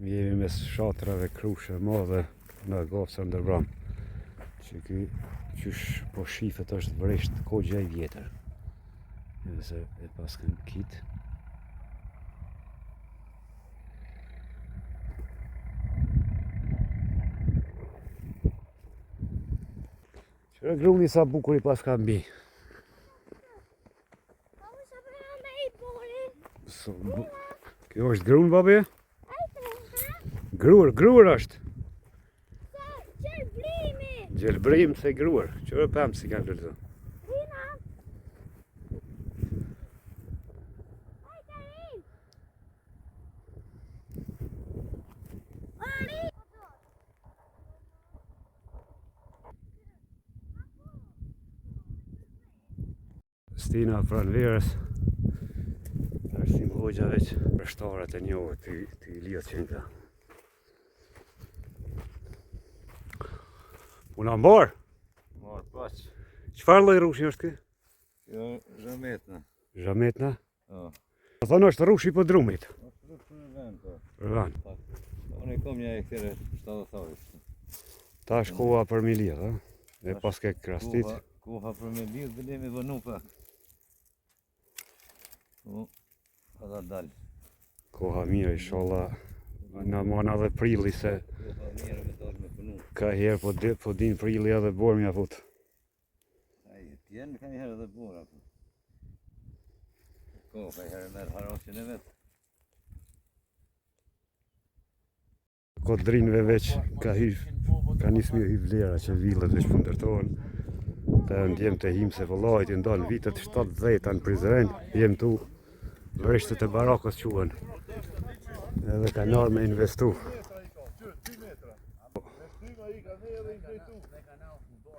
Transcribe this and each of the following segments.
Jemi mes shatrave krushe madhe në Gocën Ndërbram. Që ky qysh po shifet është vresht kogja I vjetër. Edhe se e paskën kit. Qërë gruni sa bukur I paska mbi. Kjo është grun, babi? Gruar është. Gjelbrim se gruar. Qërë pëmë si kanë lëllë. Stina pranverës është si hoxha veç përshtarët e njohë të liot qenka. Una mbar? Mbar pas. Qëfar lloj rrushi është kë? Jo, zhametna. Zhametna? Po. Po thonë është rrushi po drumit. Është rrush për vend, po. Për vend. Unë kom një hektare 70 orë. Ta është koha për mi lidh, a? E pas ke krastit. Koha për me lidh, bëlemi vënu pa. Po, pa dal. Koha mirë, inshallah. Në mana dhe prilli se Koha mirë me dal me punu. ka herë po din prilli edhe borë mja fut. Ai, tjenë ka herë edhe bora. Ko, ka herë merë haroshin e vetë. Kodrinve veç ka nisë një hy vlera që villet veç për ndërtohen. Të ndjem të him se vëllajt I ndonë vitet 70 në Prizren, jem tu vreshtët e barakës quen. Edhe ka nërë me investu.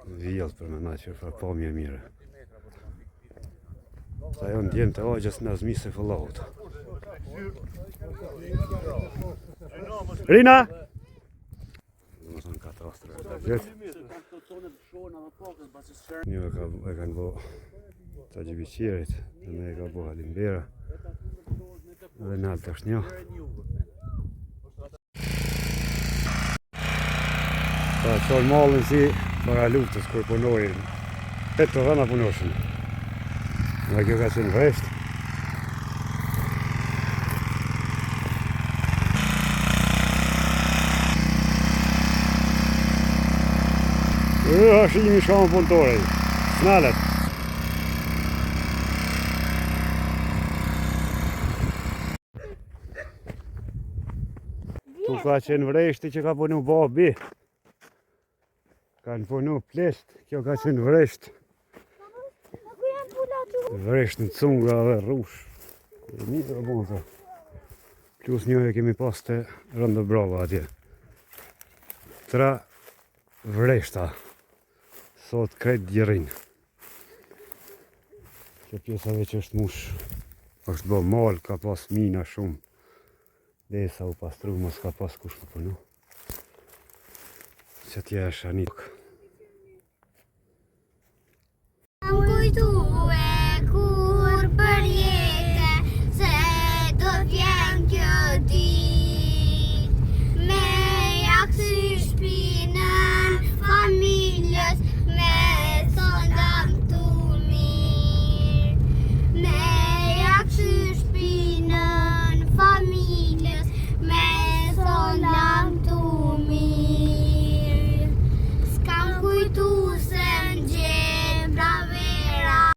Vjellë për me na që fa pamje mire. Sa jo ndjem të agjës në azmi se vëllajt. Rina! Më thonë katastrë e gjithë. Një e kanë bo të gjibicirit, dhe me e ka bo halimbera, dhe në altë është një. Ta qonë malën si para luftës kur punorin, 8 të dhëna punoshin. Dhe kjo ka qenë vresht. Është imi shumë punëtore, snalet. Tu ka qenë vreshti që ka punu babi. Kanë punu plesht, kjo ka qenë vresht. Vresht në cunga dhe rrush. Mirë bon të. Plus një e kemi pas të rëndë brava atje. 3 vreshta. Sot krejt djerin. Kjo pjesave që është mush, është bo mal, ka pas mina shumë. Desa u pastru, mos ka pas kush më punu. Që tje është anik.